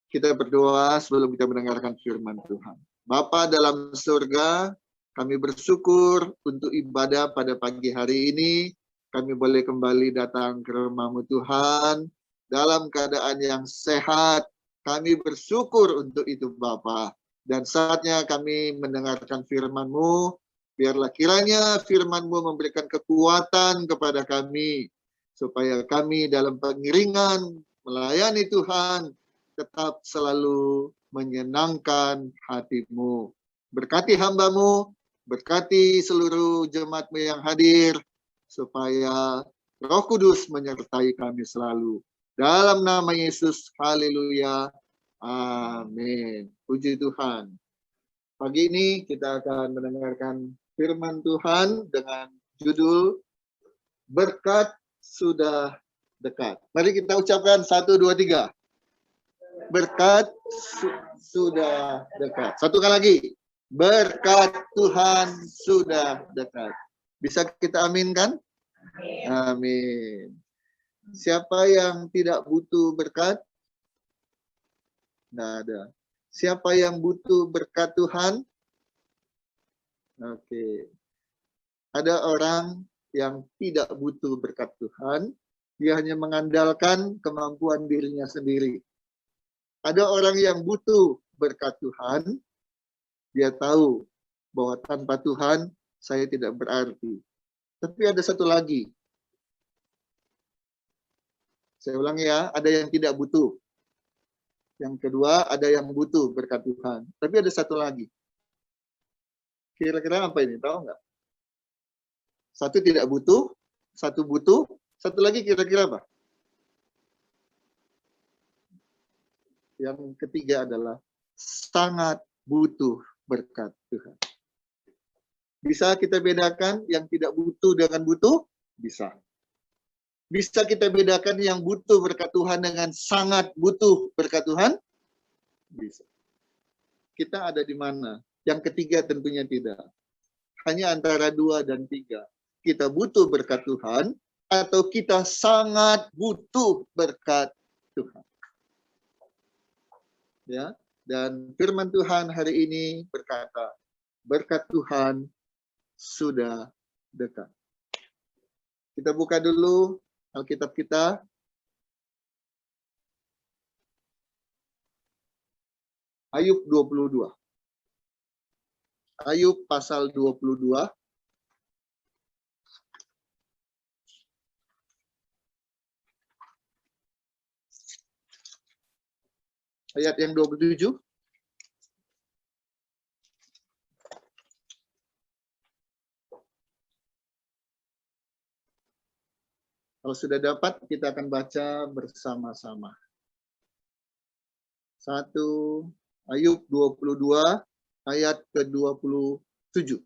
Kita berdoa sebelum kita mendengarkan firman Tuhan. Bapa dalam surga, kami bersyukur untuk ibadah pada pagi hari ini. Kami boleh kembali datang ke rumah-Mu Tuhan dalam keadaan yang sehat. Kami bersyukur untuk itu Bapa. Dan saatnya kami mendengarkan firman-Mu. Biarlah kiranya firman-Mu memberikan kekuatan kepada kami. Supaya kami dalam pengiringan melayani Tuhan tetap selalu menyenangkan hati-Mu. Berkati hamba-Mu, berkati seluruh jemaat-Mu yang hadir, supaya Roh Kudus menyertai kami selalu. Dalam nama Yesus, haleluya, amin. Puji Tuhan. Pagi ini kita akan mendengarkan firman Tuhan dengan judul Berkat Sudah Dekat. Mari kita ucapkan 1, 2, 3. Berkat sudah dekat. Satu kali lagi. Berkat Tuhan sudah dekat. Bisa kita aminkan? Amin. Siapa yang tidak butuh berkat? Tidak ada. Siapa yang butuh berkat Tuhan? Oke. Ada orang yang tidak butuh berkat Tuhan. Dia hanya mengandalkan kemampuan dirinya sendiri. Ada orang yang butuh berkat Tuhan, dia tahu bahwa tanpa Tuhan saya tidak berarti. Tapi ada satu lagi. Saya ulang ya, ada yang tidak butuh. Yang kedua, ada yang butuh berkat Tuhan. Tapi ada satu lagi. Kira-kira apa ini? Tahu nggak? Satu tidak butuh, satu butuh, satu lagi kira-kira apa? Yang ketiga adalah sangat butuh berkat Tuhan. Bisa kita bedakan yang tidak butuh dengan butuh? Bisa. Bisa kita bedakan yang butuh berkat Tuhan dengan sangat butuh berkat Tuhan? Bisa. Kita ada di mana? Yang ketiga tentunya tidak. Hanya antara 2 dan 3. Kita butuh berkat Tuhan atau kita sangat butuh berkat Tuhan. Ya, dan firman Tuhan hari ini berkata, berkat Tuhan sudah dekat. Kita buka dulu Alkitab kita. Ayub 22. Ayub pasal 22. Ayat yang 27. Kalau sudah dapat, kita akan baca bersama-sama. 1 Ayub 22 ayat ke-27.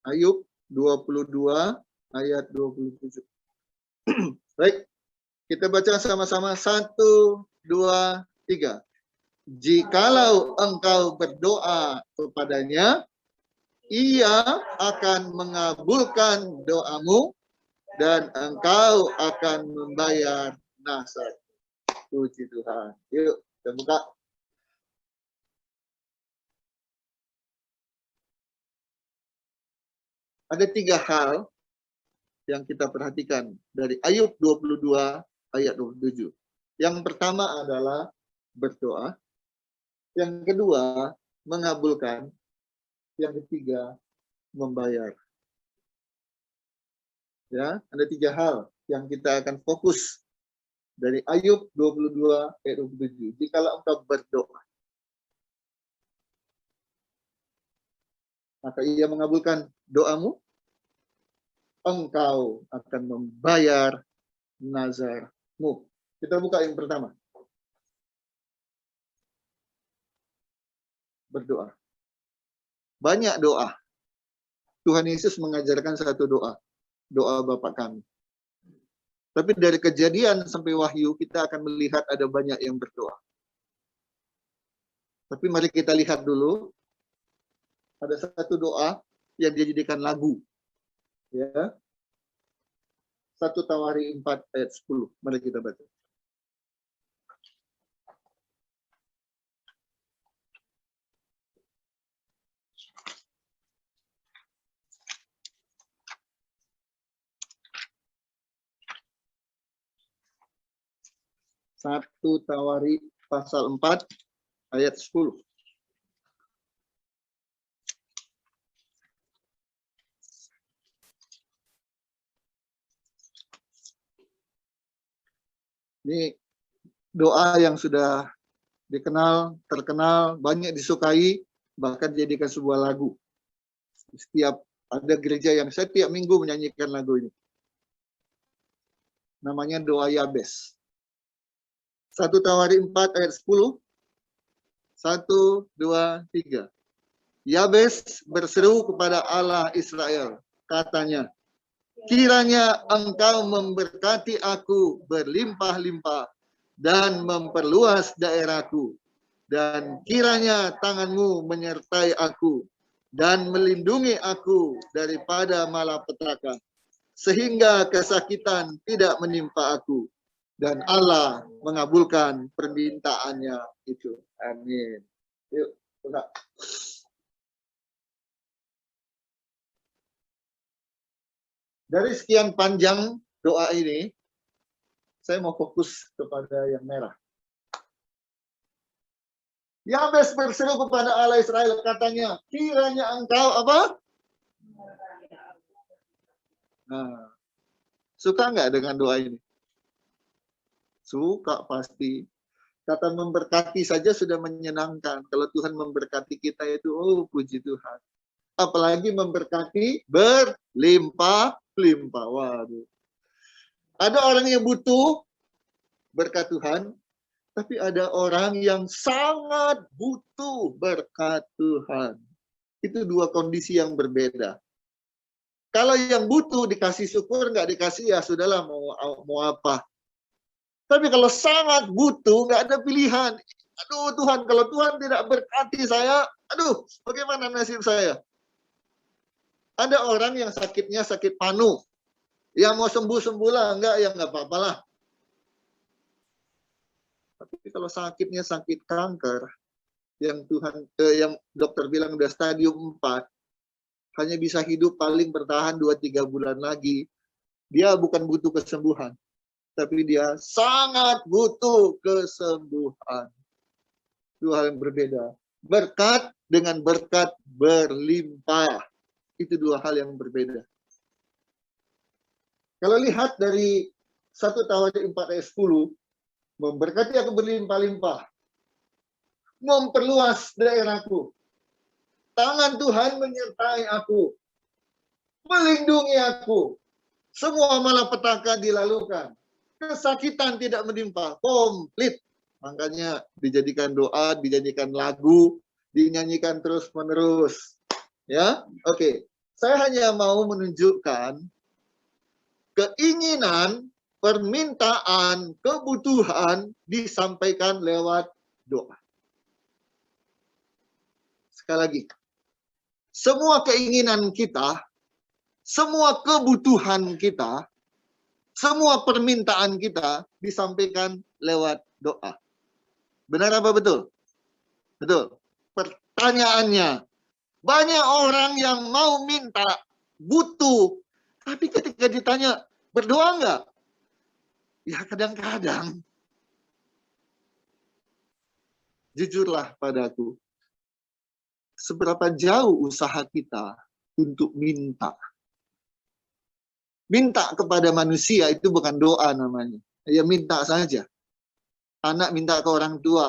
Ayub 22 ayat 27. Baik, kita baca sama-sama 1, 2, 3. Jikalau engkau berdoa kepadanya, ia akan mengabulkan doamu dan engkau akan membayar nasab. Puji Tuhan. Yuk, kita buka. Ada 3 hal yang kita perhatikan dari Ayub 22 ayat 27. Yang pertama adalah berdoa. Yang kedua, mengabulkan. Yang ketiga, membayar. Ya, ada 3 hal yang kita akan fokus dari Ayub 22 ayat 27. Jikalau engkau berdoa, maka ia mengabulkan doamu, engkau akan membayar nazarmu. Kita buka yang pertama. Berdoa. Banyak doa. Tuhan Yesus mengajarkan satu doa. Doa Bapa kami. Tapi dari Kejadian sampai Wahyu, kita akan melihat ada banyak yang berdoa. Tapi mari kita lihat dulu. Ada satu doa yang dijadikan lagu. Ya. 1 Tawari 4 ayat 10. Mari kita baca. Satu Tawari pasal 4 ayat 10. Ini doa yang sudah dikenal, terkenal, banyak disukai, bahkan dijadikan sebuah lagu. Setiap ada gereja yang setiap minggu menyanyikan lagu ini. Namanya doa Yabes. 1 Tawari 4 ayat 10. 1, 2, 3. Yabes berseru kepada Allah Israel. Katanya, kiranya engkau memberkati aku berlimpah-limpah dan memperluas daerahku. Dan kiranya tanganmu menyertai aku dan melindungi aku daripada malapetaka, sehingga kesakitan tidak menimpa aku. Dan Allah mengabulkan permintaannya itu. Amin. Yuk, buka. Dari sekian panjang doa ini, saya mau fokus kepada yang merah. Yabes berseru kepada Allah Israel, katanya, kiranya engkau apa? Nah, suka nggak dengan doa ini? Suka pasti. Kata memberkati saja sudah menyenangkan. Kalau Tuhan memberkati kita itu, oh puji Tuhan. Apalagi memberkati berlimpah-limpah. Waduh. Ada orang yang butuh berkat Tuhan, tapi ada orang yang sangat butuh berkat Tuhan. Itu dua kondisi yang berbeda. Kalau yang butuh dikasih syukur, nggak dikasih ya sudahlah mau apa. Tapi kalau sangat butuh, nggak ada pilihan. Aduh Tuhan, kalau Tuhan tidak berkati saya, aduh bagaimana nasib saya? Ada orang yang sakitnya sakit panu. Ya mau sembuh-sembuh lah, enggak apa-apa lah. Tapi kalau sakitnya sakit kanker, yang yang dokter bilang udah stadium 4, hanya bisa hidup paling bertahan 2-3 bulan lagi. Dia bukan butuh kesembuhan, tapi dia sangat butuh kesembuhan. Dua hal yang berbeda. Berkat dengan berkat berlimpah. Itu dua hal yang berbeda. Kalau lihat dari 1 Tawari 4 ayat 10, memberkati aku berlimpah-limpah, memperluas daerahku, tangan Tuhan menyertai aku, melindungi aku, semua malapetaka dilalukan, kesakitan tidak menimpa, komplit. Makanya dijadikan doa, dijadikan lagu, dinyanyikan terus-menerus. Ya, oke. Saya hanya mau menunjukkan keinginan, permintaan, kebutuhan disampaikan lewat doa. Sekali lagi, semua keinginan kita, semua kebutuhan kita, semua permintaan kita disampaikan lewat doa. Benar apa betul? Betul. Pertanyaannya, banyak orang yang mau minta, butuh, tapi ketika ditanya, berdoa enggak? Ya kadang-kadang. Jujurlah padaku, seberapa jauh usaha kita untuk minta. Minta kepada manusia itu bukan doa namanya. Ya minta saja. Anak minta ke orang tua.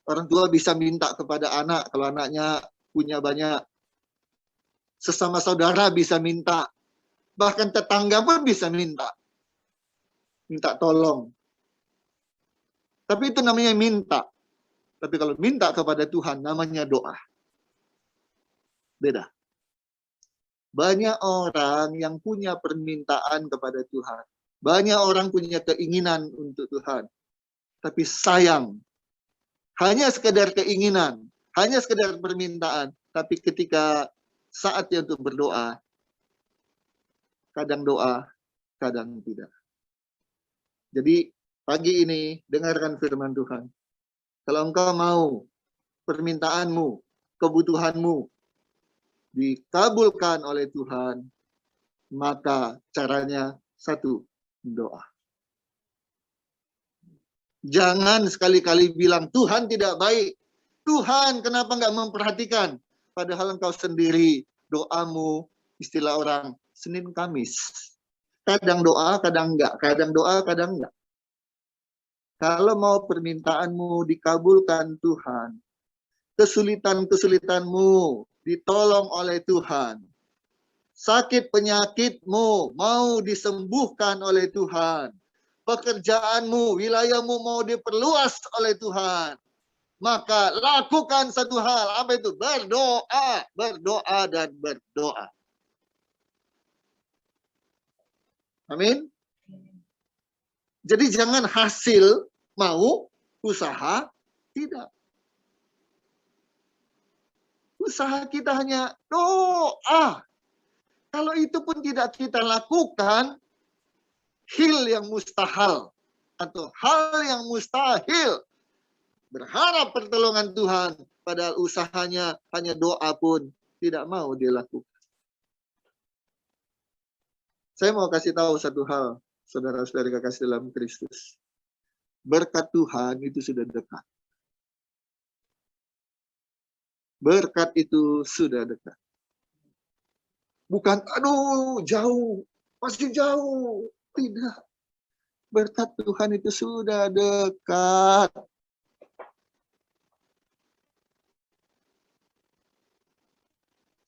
Orang tua bisa minta kepada anak kalau anaknya punya banyak. Sesama saudara bisa minta. Bahkan tetangga pun bisa minta. Minta tolong. Tapi itu namanya minta. Tapi kalau minta kepada Tuhan namanya doa. Beda. Banyak orang yang punya permintaan kepada Tuhan. Banyak orang punya keinginan untuk Tuhan. Tapi sayang, hanya sekedar keinginan, hanya sekedar permintaan. Tapi ketika saatnya untuk berdoa. Kadang doa, kadang tidak. Jadi pagi ini dengarkan firman Tuhan. Kalau engkau mau permintaanmu, kebutuhanmu dikabulkan oleh Tuhan, maka caranya satu, doa. Jangan sekali-kali bilang, Tuhan tidak baik. Tuhan kenapa nggak memperhatikan? Padahal engkau sendiri, doamu, istilah orang, Senin Kamis. Kadang doa, kadang enggak. Kadang doa, kadang enggak. Kalau mau permintaanmu dikabulkan Tuhan, kesulitan-kesulitanmu ditolong oleh Tuhan, sakit penyakitmu mau disembuhkan oleh Tuhan, pekerjaanmu, wilayahmu mau diperluas oleh Tuhan, maka lakukan satu hal. Apa itu? Berdoa, berdoa, dan berdoa. Amin. Jadi jangan hasil mau, usaha tidak. Usaha kita hanya doa. Kalau itu pun tidak kita lakukan, hil yang mustahil atau hal yang mustahil, berharap pertolongan Tuhan, padahal usahanya hanya doa pun tidak mau dilakukan. Saya mau kasih tahu satu hal, saudara-saudari kekasih dalam Kristus. Berkat Tuhan itu sudah dekat. Berkat itu sudah dekat. Bukan, aduh, jauh, masih jauh. Tidak. Berkat Tuhan itu sudah dekat.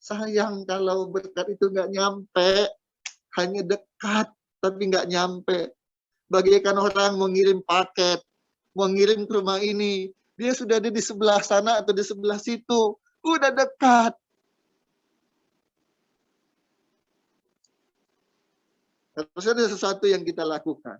Sayang kalau berkat itu nggak nyampe. Hanya dekat, tapi nggak nyampe. Bagaikan orang mengirim paket, mengirim ke rumah ini. Dia sudah ada di sebelah sana atau di sebelah situ. Udah dekat. Harus ada sesuatu yang kita lakukan.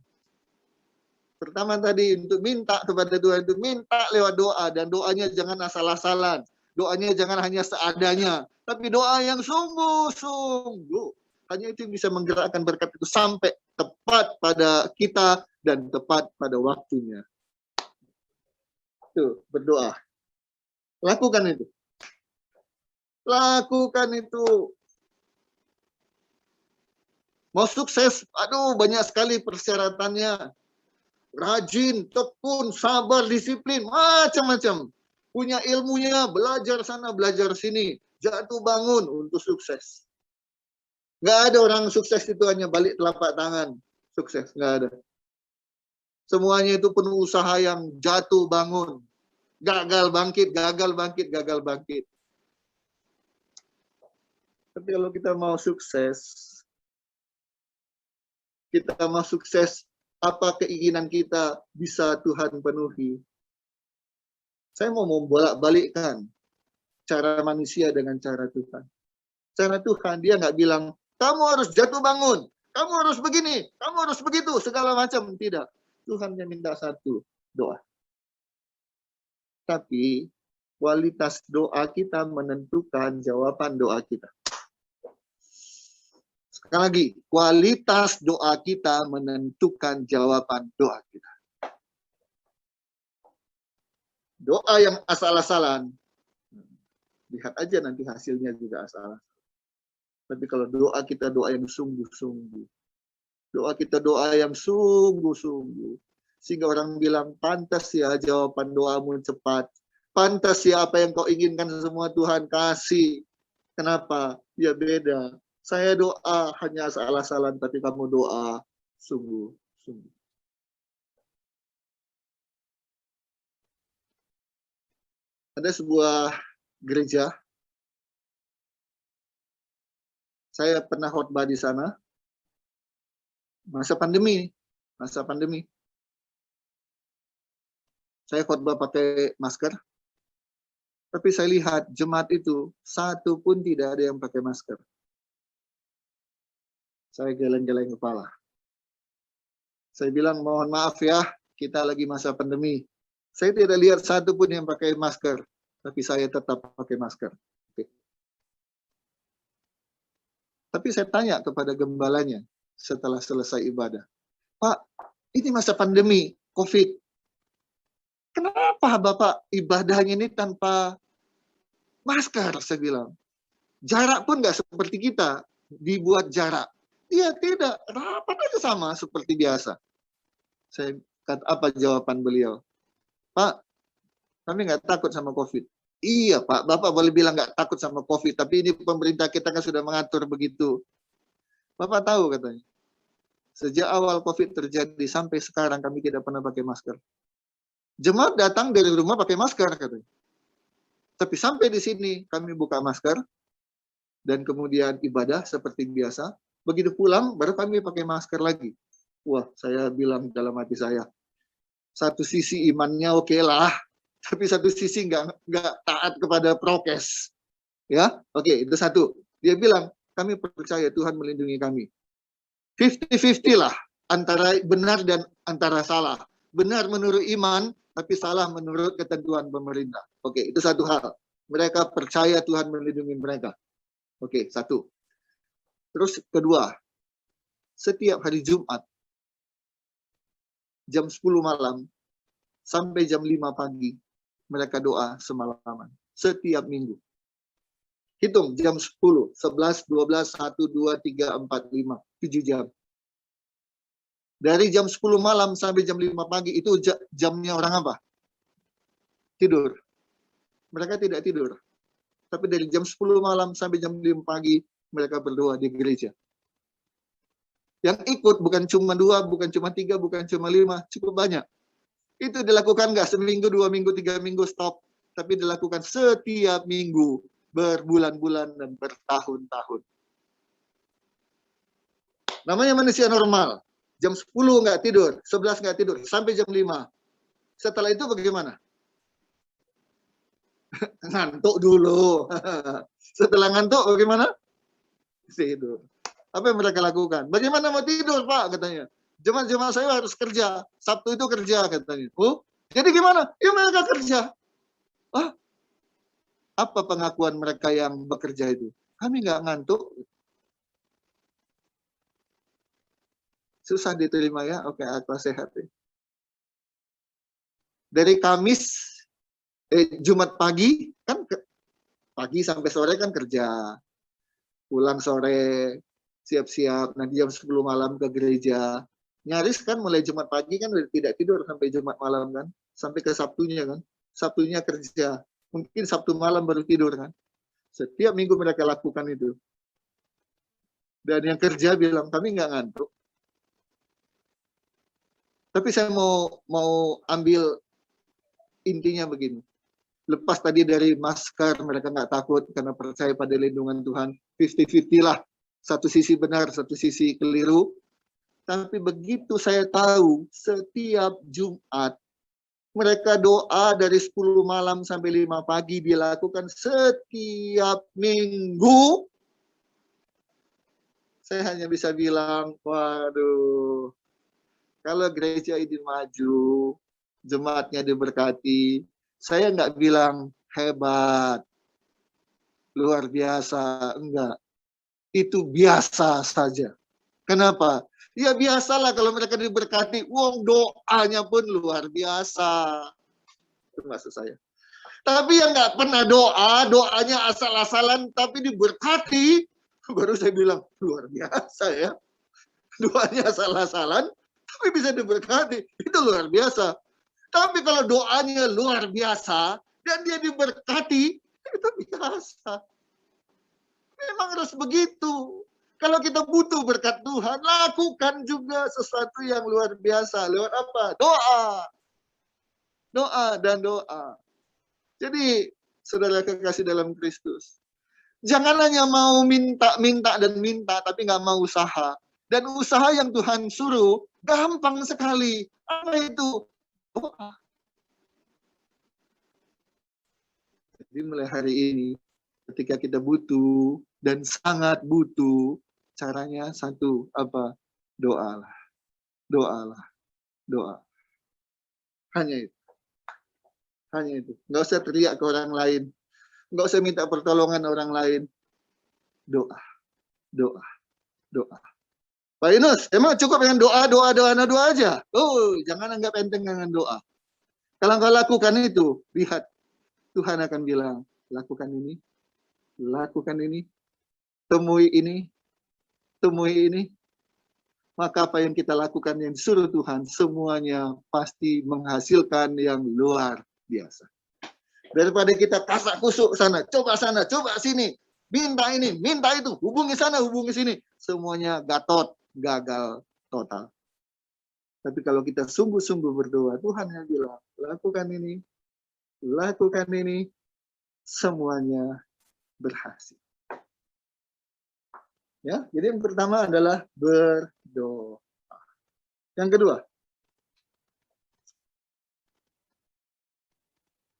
Pertama tadi, untuk minta kepada Tuhan, itu minta lewat doa. Dan doanya jangan asal-asalan. Doanya jangan hanya seadanya. Tapi doa yang sungguh-sungguh. Hanya itu yang bisa menggerakkan berkat itu sampai tepat pada kita dan tepat pada waktunya. Tuh, berdoa. Lakukan itu. Lakukan itu. Mau sukses, aduh banyak sekali persyaratannya. Rajin, tekun, sabar, disiplin, macam-macam. Punya ilmunya, belajar sana, belajar sini. Jatuh bangun untuk sukses. Nggak ada orang sukses itu hanya balik telapak tangan. Sukses, nggak ada. Semuanya itu penuh usaha yang jatuh bangun. Gagal bangkit, gagal bangkit, gagal bangkit. Tapi kalau kita mau sukses, apa keinginan kita bisa Tuhan penuhi. Saya mau membolak-balikkan cara manusia dengan cara Tuhan. Cara Tuhan, dia nggak bilang, kamu harus jatuh bangun, kamu harus begini, kamu harus begitu, segala macam. Tidak. Tuhan yang minta satu, doa. Tapi kualitas doa kita menentukan jawaban doa kita. Sekali lagi, kualitas doa kita menentukan jawaban doa kita. Doa yang asal-asalan, lihat aja nanti hasilnya juga asal-asalan. Tapi kalau doa kita doa yang sungguh-sungguh, doa kita doa yang sungguh-sungguh, sehingga orang bilang, pantas ya jawaban doamu cepat, pantas ya apa yang kau inginkan semua Tuhan kasih. Kenapa? Ya beda. Saya doa hanya asal-asalan, tapi kamu doa sungguh-sungguh. Ada sebuah gereja, saya pernah khotbah di sana, masa pandemi. Saya khotbah pakai masker, tapi saya lihat jemaat itu, satu pun tidak ada yang pakai masker. Saya geleng-geleng kepala. Saya bilang, mohon maaf ya, kita lagi masa pandemi. Saya tidak lihat satu pun yang pakai masker, tapi saya tetap pakai masker. Oke. Tapi saya tanya kepada gembalanya setelah selesai ibadah, Pak, ini masa pandemi, COVID. Kenapa Bapak ibadahnya ini tanpa masker? Saya bilang. Jarak pun nggak seperti kita, dibuat jarak. Iya, tidak. Rapat aja sama seperti biasa. Saya kata, apa jawaban beliau? Pak, kami nggak takut sama COVID. Iya Pak, Bapak boleh bilang nggak takut sama COVID, tapi ini pemerintah kita kan sudah mengatur begitu. Bapak tahu katanya, sejak awal COVID terjadi sampai sekarang kami tidak pernah pakai masker. Jemaat datang dari rumah pakai masker katanya. Tapi sampai di sini kami buka masker, dan kemudian ibadah seperti biasa. Begitu pulang, baru kami pakai masker lagi. Wah, saya bilang dalam hati saya, satu sisi imannya oke lah, tapi satu sisi nggak taat kepada prokes. Ya, oke, itu satu. Dia bilang, kami percaya Tuhan melindungi kami. 50-50 lah, antara benar dan antara salah. Benar menurut iman, tapi salah menurut ketentuan pemerintah. Oke, itu satu hal. Mereka percaya Tuhan melindungi mereka. Oke, satu. Terus kedua, setiap hari Jumat, jam 10 malam, sampai jam 5 pagi, mereka doa semalaman. Setiap minggu. Hitung, jam 10, 11, 12, 1, 2, 3, 4, 5, 7 jam. Dari jam 10 malam sampai jam 5 pagi, itu jamnya orang apa? Tidur. Mereka tidak tidur. Tapi dari jam 10 malam sampai jam 5 pagi, mereka berdoa di gereja. Yang ikut bukan cuma 2, bukan cuma 3, bukan cuma 5, cukup banyak. Itu dilakukan nggak seminggu, 2 minggu, 3 minggu, stop. Tapi dilakukan setiap minggu, berbulan-bulan dan bertahun-tahun. Namanya manusia normal. Jam 10 nggak tidur, 11 nggak tidur, sampai jam 5. Setelah itu bagaimana? Ngantuk dulu. Setelah ngantuk bagaimana? Tidur. Apa yang mereka lakukan? Bagaimana mau tidur, Pak? Katanya. Jemaat-jemaat saya harus kerja. Sabtu itu kerja, katanya. Oh, jadi gimana? Ya mereka kerja. Ah, apa pengakuan mereka yang bekerja itu? Kami nggak ngantuk. Susah diterima ya. Oke, akal sehat. Dari Kamis, Jumat pagi, kan pagi sampai sore kan kerja. Pulang sore, siap-siap, nanti jam 10 malam ke gereja. Nyaris kan mulai Jumat pagi kan udah tidak tidur sampai Jumat malam kan. Sampai ke Sabtunya kan. Sabtunya kerja. Mungkin Sabtu malam baru tidur kan. Setiap minggu mereka lakukan itu. Dan yang kerja bilang, kami nggak ngantuk. Tapi saya mau ambil intinya begini. Lepas tadi dari masker, mereka nggak takut karena percaya pada lindungan Tuhan. 50-50 lah. Satu sisi benar, satu sisi keliru. Tapi begitu saya tahu, setiap Jumat, mereka doa dari 10 malam sampai 5 pagi, dilakukan setiap minggu. Saya hanya bisa bilang, waduh, kalau gereja ini maju, jemaatnya diberkati, saya nggak bilang hebat, luar biasa, enggak. Itu biasa saja. Kenapa? Ya biasalah kalau mereka diberkati, wong doanya pun luar biasa. Itu maksud saya. Tapi yang nggak pernah doa, doanya asal-asalan, tapi diberkati, baru saya bilang, luar biasa ya. Doanya asal-asalan, tapi bisa diberkati. Itu luar biasa. Tapi kalau doanya luar biasa, dan dia diberkati, itu biasa. Memang harus begitu. Kalau kita butuh berkat Tuhan, lakukan juga sesuatu yang luar biasa. Lewat apa? Doa. Doa dan doa. Jadi, saudara kekasih dalam Kristus, jangan hanya mau minta dan minta, tapi nggak mau usaha. Dan usaha yang Tuhan suruh, gampang sekali. Apa itu? Doa. Jadi mulai hari ini, ketika kita butuh dan sangat butuh, caranya satu, apa? Doalah. Doalah. Doa. Hanya itu. Hanya itu. Nggak usah teriak ke orang lain. Nggak usah minta pertolongan orang lain. Doa. Doa. doa. Pak Yunus, emang cukup dengan doa aja? Oh, jangan anggap enteng dengan doa. Kalau engkau lakukan itu, lihat, Tuhan akan bilang, lakukan ini, temui ini, temui ini. Maka apa yang kita lakukan yang disuruh Tuhan, semuanya pasti menghasilkan yang luar biasa. Daripada kita kasak kusuk sana, coba sini, minta ini, minta itu, hubungi sana, hubungi sini. Semuanya gatot, gagal total. Tapi kalau kita sungguh-sungguh berdoa, Tuhan yang bilang, lakukan ini, semuanya berhasil. Ya, jadi yang pertama adalah berdoa. Yang kedua,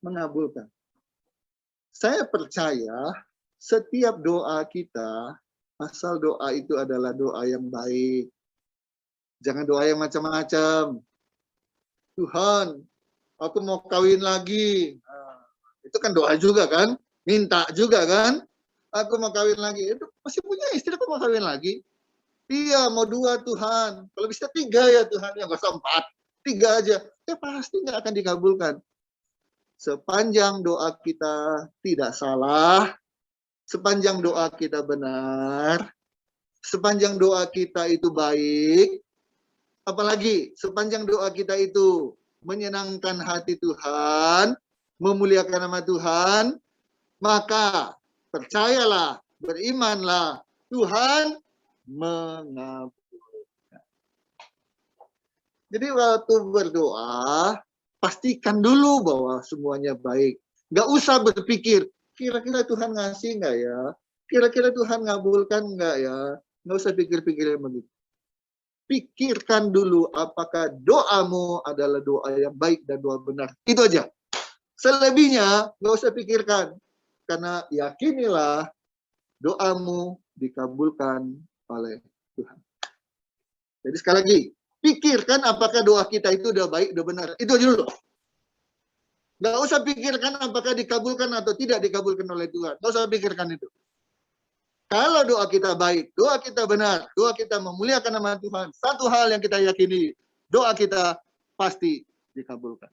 mengabulkan. Saya percaya setiap doa kita, asal doa itu adalah doa yang baik. Jangan doa yang macam-macam. Tuhan, aku mau kawin lagi. Nah, itu kan doa juga kan? Minta juga kan? Aku mau kawin lagi. Itu masih punya istri, aku mau kawin lagi. Iya, mau 2 Tuhan. Kalau bisa 3 ya Tuhan, ya nggak usah 4. 3 aja. Ya pasti nggak akan dikabulkan. Sepanjang doa kita tidak salah, sepanjang doa kita benar, sepanjang doa kita itu baik, apalagi sepanjang doa kita itu menyenangkan hati Tuhan, memuliakan nama Tuhan, maka percayalah, berimanlah, Tuhan mengabulkan. Jadi waktu berdoa, pastikan dulu bahwa semuanya baik. Nggak usah berpikir, kira-kira Tuhan ngasih nggak ya? Kira-kira Tuhan ngabulkan nggak ya? Nggak usah pikir-pikir yang begitu. Pikirkan dulu apakah doamu adalah doa yang baik dan doa benar. Itu aja. Selebihnya nggak usah pikirkan. Karena yakinilah doamu dikabulkan oleh Tuhan. Jadi sekali lagi, pikirkan apakah doa kita itu udah baik, udah benar. Itu aja dulu. Nggak usah pikirkan apakah dikabulkan atau tidak dikabulkan oleh Tuhan. Nggak usah pikirkan itu. Kalau doa kita baik, doa kita benar, doa kita memuliakan nama Tuhan, satu hal yang kita yakini, doa kita pasti dikabulkan.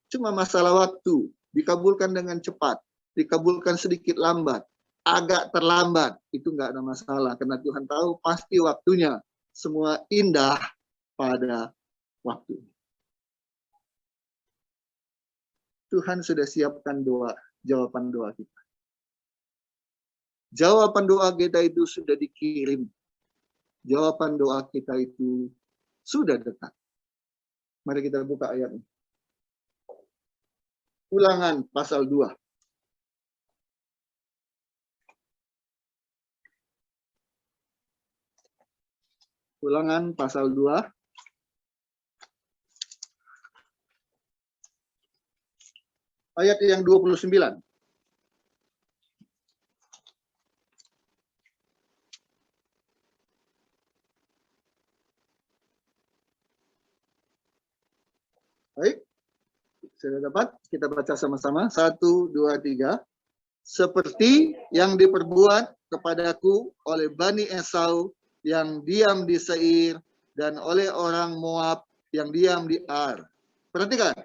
Cuma masalah waktu, dikabulkan dengan cepat, dikabulkan sedikit lambat, agak terlambat, itu nggak ada masalah. Karena Tuhan tahu pasti waktunya, semua indah pada waktu. Tuhan sudah siapkan jawaban doa kita. Jawaban doa kita itu sudah dikirim. Jawaban doa kita itu sudah dekat. Mari kita buka ayatnya. Ulangan pasal 2. Ulangan pasal 2. Ayat yang 29. Baik, sudah dapat? Kita baca sama-sama. 1, 2, 3. Seperti yang diperbuat kepadaku oleh Bani Esau yang diam di Seir dan oleh orang Moab yang diam di Ar. Perhatikan.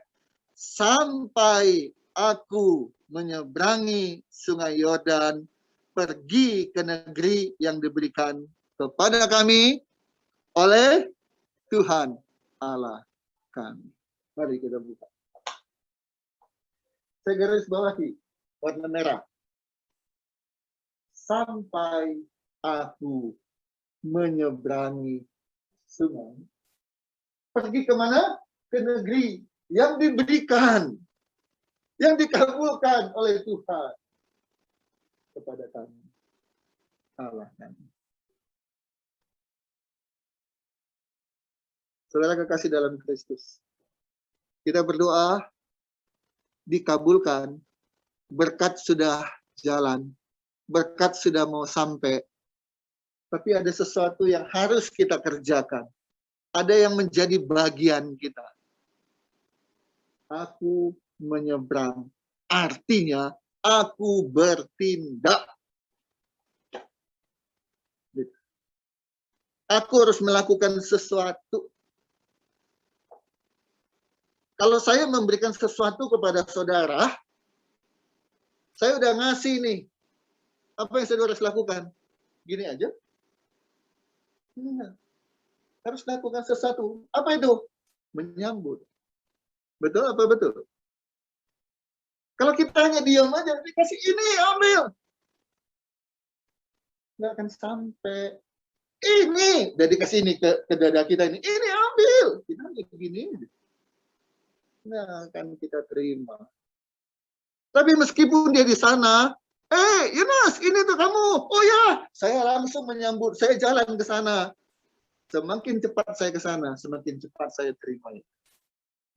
Sampai aku menyeberangi sungai Yordan, pergi ke negeri yang diberikan kepada kami oleh Tuhan Allah kami. Mari kita buka. Saya garis bawahi warna merah. Sampai aku menyeberangi sungai. Pergi kemana? Ke negeri yang diberikan, yang dikabulkan oleh Tuhan kepada kami. Allah kami. Saudara kekasih dalam Kristus, kita berdoa, dikabulkan, berkat sudah jalan, berkat sudah mau sampai, tapi ada sesuatu yang harus kita kerjakan. Ada yang menjadi bagian kita. Aku menyeberang, artinya aku bertindak. Aku harus melakukan sesuatu. Kalau saya memberikan sesuatu kepada saudara, saya udah ngasih nih. Apa yang saudara harus lakukan? Gini aja. Harus lakukan sesuatu. Apa itu? Menyambut. Betul apa betul? Kalau kita hanya diam aja, dikasih ini, ambil. Nggak akan sampai. Ini, udah dikasih ini ke dada kita ini. Ini ambil. Kita hanya begini. Nggak akan kita terima. Tapi meskipun dia di sana, Yunus, ini tuh kamu. Oh ya, saya langsung menyambut. Saya jalan ke sana. Semakin cepat saya ke sana, semakin cepat saya terima.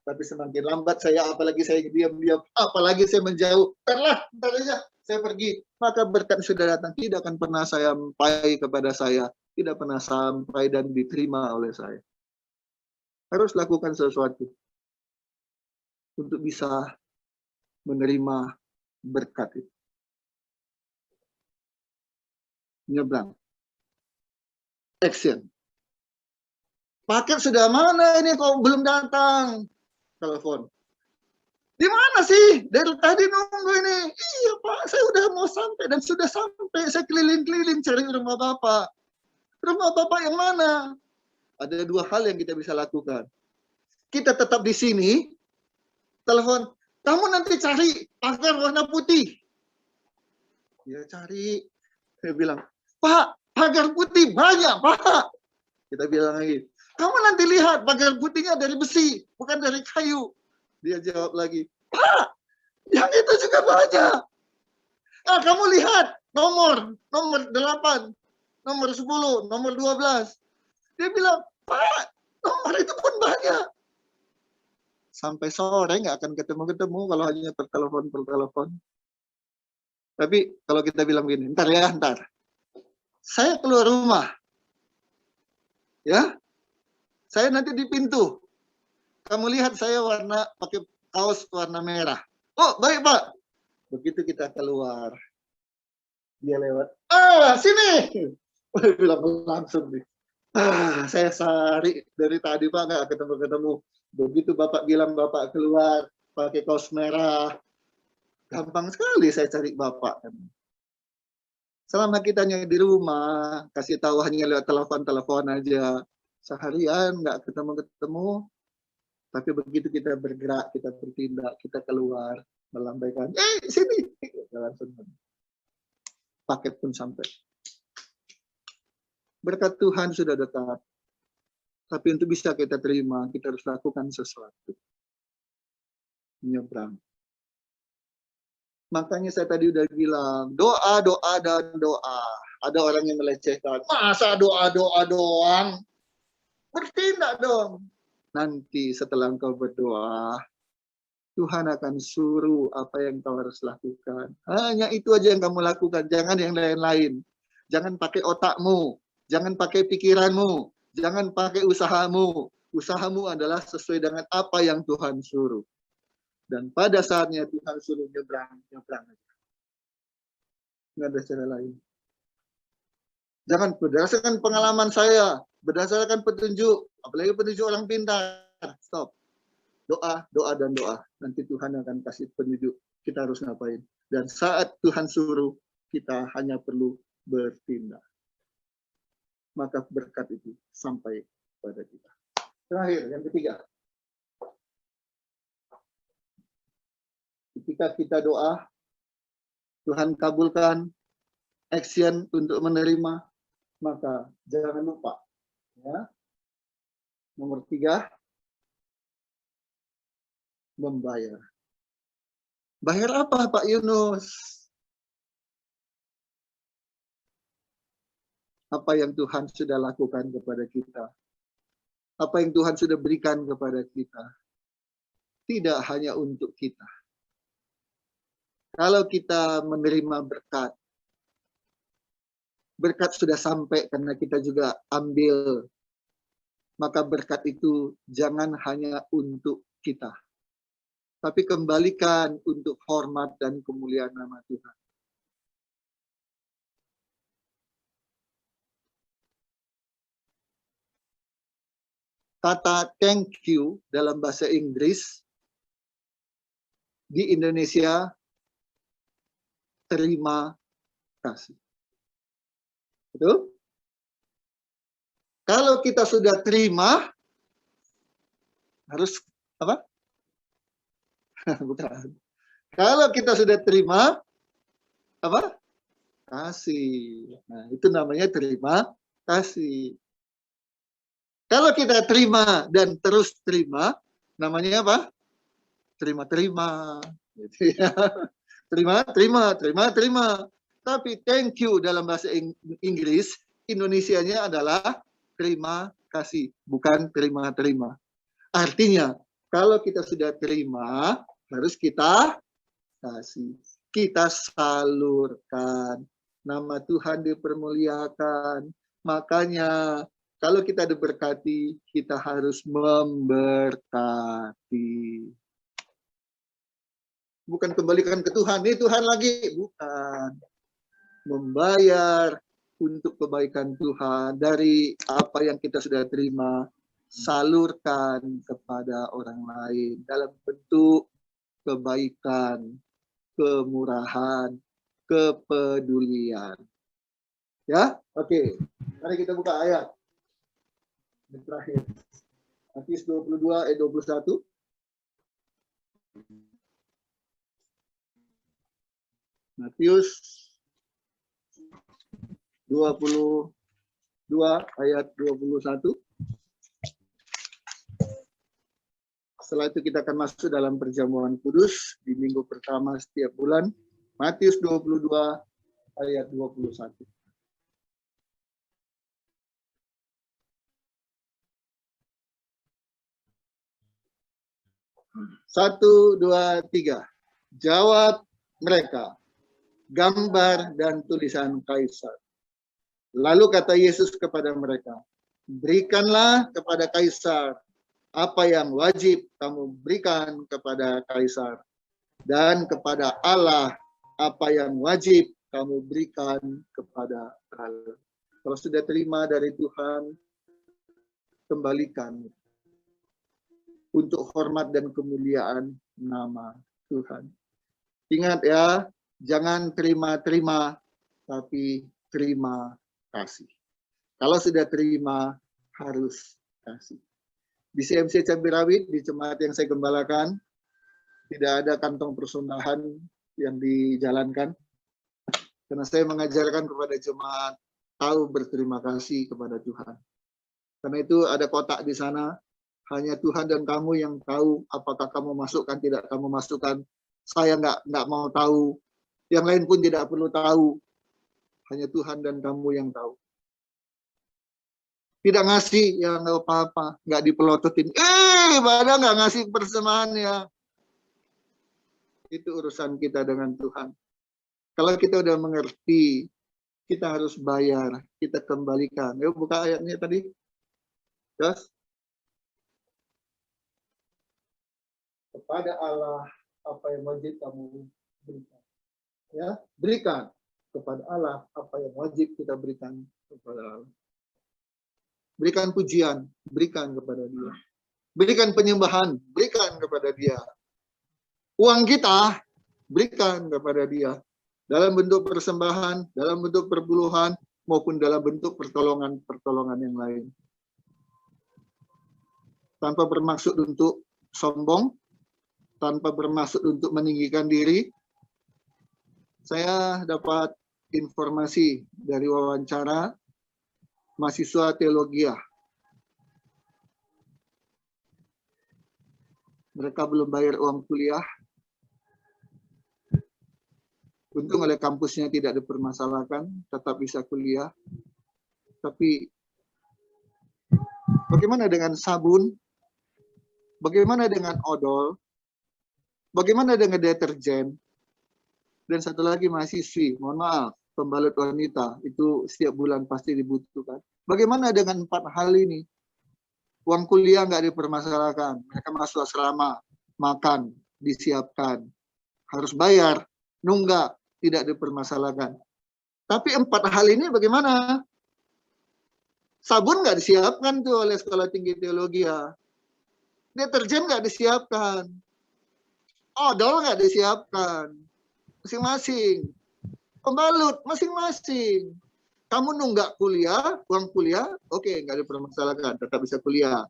Tapi semakin lambat saya, apalagi saya diam-diam, apalagi saya menjauh. Ntar aja, saya pergi. Maka berkat sudah datang, tidak akan pernah sampai kepada saya. Tidak pernah sampai dan diterima oleh saya. Harus lakukan sesuatu untuk bisa menerima berkat itu. Nyebrang. Action. Paket sudah mana ini kok belum datang? Telepon. Di mana sih? Dari tadi nunggu ini. Iya Pak, saya udah mau sampai dan sudah sampai. Saya keliling-keliling cari rumah Bapak. Rumah Bapak yang mana? Ada dua hal yang kita bisa lakukan. Kita tetap di sini, telepon, kamu nanti cari pagar warna putih. Dia cari. Saya bilang, Pak, pagar putih banyak, Pak. Kita bilang lagi, kamu nanti lihat pagar putihnya dari besi, bukan dari kayu. Dia jawab lagi, Pak, yang itu juga banyak. Ah, kamu lihat nomor 8, nomor 10, nomor 12. Dia bilang, Pak, nomor itu pun banyak. Sampai sore nggak akan ketemu-ketemu kalau hanya per telepon. Tapi kalau kita bilang begini, ntar. Saya keluar rumah. Ya, saya nanti di pintu. Kamu lihat saya pakai kaos warna merah. Oh, baik Pak. Begitu kita keluar, dia lewat. Sini. Bilang langsung nih. Saya cari dari tadi Pak nggak ketemu. Begitu Bapak bilang Bapak keluar pakai kaos merah, gampang sekali saya cari Bapak. Selama kita hanya di rumah, kasih tahu hanya lewat telepon aja. Seharian nggak ketemu. Tapi begitu kita bergerak, kita bertindak, kita keluar, melambaikan, sini. Langsung paket pun sampai. Berkat Tuhan sudah dekat. Tapi untuk bisa kita terima, kita harus lakukan sesuatu. Menyeberang. Makanya saya tadi udah bilang, doa, dan doa. Ada orang yang melecehkan, masa doa doang? Bertindak dong. Nanti setelah engkau berdoa, Tuhan akan suruh apa yang kau harus lakukan. Hanya itu aja yang kamu lakukan, jangan yang lain-lain. Jangan pakai otakmu, jangan pakai pikiranmu, jangan pakai usahamu. Usahamu adalah sesuai dengan apa yang Tuhan suruh. Dan pada saatnya Tuhan suruh nyebrang aja. Nggak ada cara lain. Jangan berdasarkan pengalaman saya, berdasarkan petunjuk, apalagi petunjuk orang pintar. Stop. Doa, dan doa. Nanti Tuhan akan kasih petunjuk kita harus ngapain. Dan saat Tuhan suruh, kita hanya perlu bertindak. Maka berkat itu sampai pada kita. Terakhir, yang ketiga. Ketika kita doa, Tuhan kabulkan action untuk menerima, maka jangan lupa. Ya. Nomor 3, membayar. Bayar apa Pak Yunus? Apa yang Tuhan sudah lakukan kepada kita. Apa yang Tuhan sudah berikan kepada kita. Tidak hanya untuk kita. Kalau kita menerima berkat sudah sampai karena kita juga ambil. Maka berkat itu jangan hanya untuk kita. Tapi kembalikan untuk hormat dan kemuliaan nama Tuhan. kata thank you dalam bahasa Inggris di Indonesia terima kasih. Betul? Kalau kita sudah terima, harus apa? Bukan. Kalau kita sudah terima, apa? Kasih. Nah, itu namanya terima kasih. Kalau kita terima dan terus terima, namanya apa? Terima-terima. Gitu ya. Terima. Tapi thank you dalam bahasa Inggris, Indonesianya adalah terima kasih, bukan terima-terima. Artinya, kalau kita sudah terima, harus kita kasih. Kita salurkan. Nama Tuhan dipermuliakan. Makanya, kalau kita diberkati, kita harus memberkati. Bukan kembalikan ke Tuhan, ini Tuhan lagi. Bukan. Membayar untuk kebaikan Tuhan dari apa yang kita sudah terima, salurkan kepada orang lain dalam bentuk kebaikan, kemurahan, kepedulian. Ya, oke. Mari kita buka ayat. Yang terakhir. Matius 22 ayat 21. Matius 22 ayat 21. Setelah itu kita akan masuk dalam perjamuan kudus di minggu pertama setiap bulan. Matius 22 ayat 21. Satu, dua, tiga. Jawab mereka, gambar dan tulisan kaisar. Lalu kata Yesus kepada mereka, berikanlah kepada kaisar apa yang wajib kamu berikan kepada kaisar, dan kepada Allah apa yang wajib kamu berikan kepada Allah. Kalau sudah terima dari Tuhan, kembalikan untuk hormat dan kemuliaan nama Tuhan. Ingat ya, jangan terima-terima, tapi terima kasih. Kalau sudah terima, harus kasih. Di CMC Cabai Rawit, di jemaat yang saya gembalakan, tidak ada kantong persembahan yang dijalankan. Karena saya mengajarkan kepada jemaat tahu berterima kasih kepada Tuhan. Karena itu ada kotak di sana, hanya Tuhan dan kamu yang tahu apakah kamu masukkan, tidak kamu masukkan. Saya nggak mau tahu. Yang lain pun tidak perlu tahu. Hanya Tuhan dan kamu yang tahu. Tidak ngasih, ya nggak apa-apa. Nggak dipelototin. Pada nggak ngasih persembahan ya. Itu urusan kita dengan Tuhan. Kalau kita udah mengerti, kita harus bayar. Kita kembalikan. Yuk buka ayatnya tadi. Yes. Kepada Allah, apa yang wajib kamu berikan. Ya, berikan kepada Allah apa yang wajib kita berikan kepada Allah. Berikan pujian, berikan kepada Dia. Berikan penyembahan, berikan kepada Dia. Uang kita, berikan kepada Dia. Dalam bentuk persembahan, dalam bentuk perpuluhan, maupun dalam bentuk pertolongan-pertolongan yang lain. Tanpa bermaksud untuk sombong, tanpa bermaksud untuk meninggikan diri. Saya dapat informasi dari wawancara mahasiswa teologi. Mereka belum bayar uang kuliah. Untung oleh kampusnya tidak dipermasalahkan, tetap bisa kuliah. Tapi bagaimana dengan sabun? Bagaimana dengan odol? Bagaimana dengan deterjen? Dan satu lagi mahasiswi, mohon maaf, pembalut wanita, itu setiap bulan pasti dibutuhkan. Bagaimana dengan 4 hal ini? Uang kuliah nggak dipermasalahkan. Mereka masuk asrama, makan, disiapkan. Harus bayar, nunggak, tidak dipermasalahkan. Tapi 4 hal ini bagaimana? Sabun nggak disiapkan tuh oleh Sekolah Tinggi Teologi ya. Deterjen nggak disiapkan. Odol nggak disiapkan. Masing-masing. Pembalut masing-masing. Kamu nunggak kuliah, uang kuliah, oke, nggak dipermasalahkan, tetap bisa kuliah.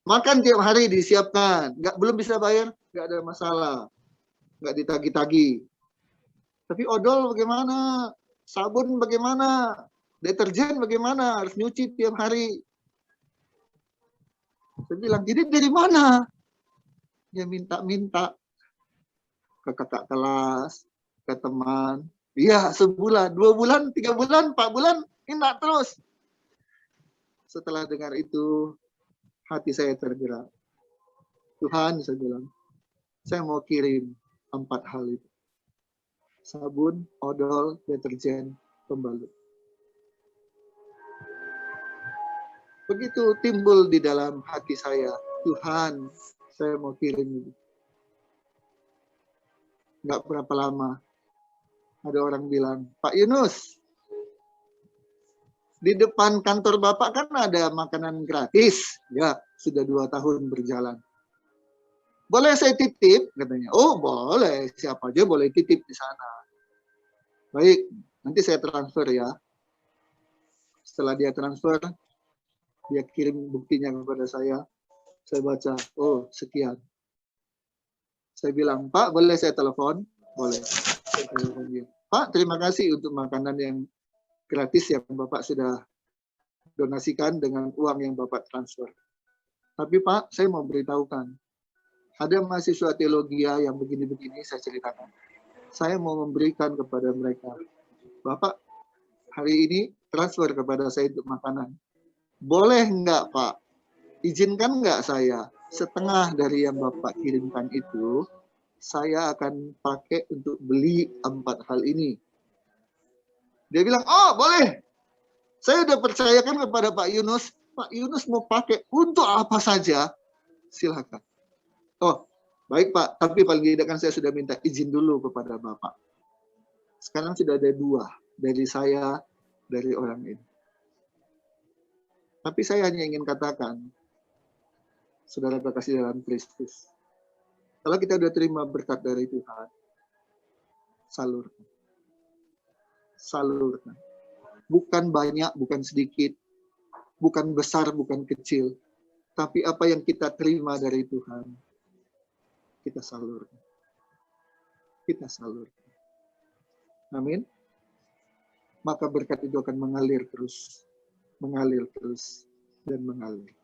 Makan tiap hari disiapkan, belum bisa bayar, nggak ada masalah, nggak ditagi-tagi. Tapi odol bagaimana? Sabun bagaimana? Deterjen bagaimana? Harus nyuci tiap hari. Saya bilang, jadi dari mana? Dia minta-minta ke kakak kelas, ke teman. Iya, sebulan, 2 bulan, 3 bulan, 4 bulan, minta terus. Setelah dengar itu, hati saya tergerak. Tuhan, saya bilang, saya mau kirim 4 hal itu. Sabun, odol, deterjen, pembalut. Begitu timbul di dalam hati saya, Tuhan, saya mau kirim itu. Nggak berapa lama, ada orang bilang, Pak Yunus, di depan kantor Bapak kan ada makanan gratis. Ya, sudah 2 tahun berjalan. Boleh saya titip? Katanya. Oh, boleh. Siapa aja boleh titip di sana. Baik, nanti saya transfer ya. Setelah dia transfer, dia kirim buktinya kepada saya. Saya baca, oh sekian. Saya bilang, Pak, boleh saya telepon? Boleh. Pak, terima kasih untuk makanan yang gratis yang Bapak sudah donasikan dengan uang yang Bapak transfer. Tapi Pak, saya mau beritahukan, ada mahasiswa teologi yang begini-begini, saya ceritakan. Saya mau memberikan kepada mereka. Bapak, hari ini transfer kepada saya untuk makanan. Boleh nggak Pak? Izinkan nggak saya? Setengah dari yang Bapak kirimkan itu, saya akan pakai untuk beli 4 hal ini. Dia bilang, oh boleh. Saya udah percayakan kepada Pak Yunus. Pak Yunus mau pakai untuk apa saja, silakan. Oh, baik Pak, tapi paling tidak kan saya sudah minta izin dulu kepada Bapak. Sekarang sudah ada 2, dari saya, dari orang ini. Tapi saya hanya ingin katakan, saudara terkasih dalam Kristus, kalau kita sudah terima berkat dari Tuhan, salurkan. Salurkan. Bukan banyak, bukan sedikit, bukan besar, bukan kecil, tapi apa yang kita terima dari Tuhan, kita salurkan. Kita salurkan. Amin. Maka berkat itu akan mengalir terus, dan mengalir.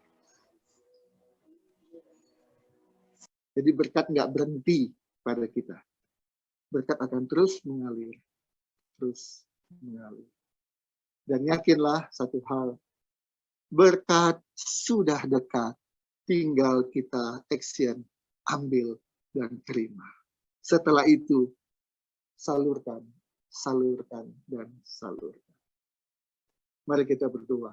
Jadi berkat nggak berhenti pada kita. Berkat akan terus mengalir. Terus mengalir. Dan yakinlah satu hal, berkat sudah dekat, tinggal kita action, ambil, dan terima. Setelah itu, salurkan, salurkan, dan salurkan. Mari kita berdoa.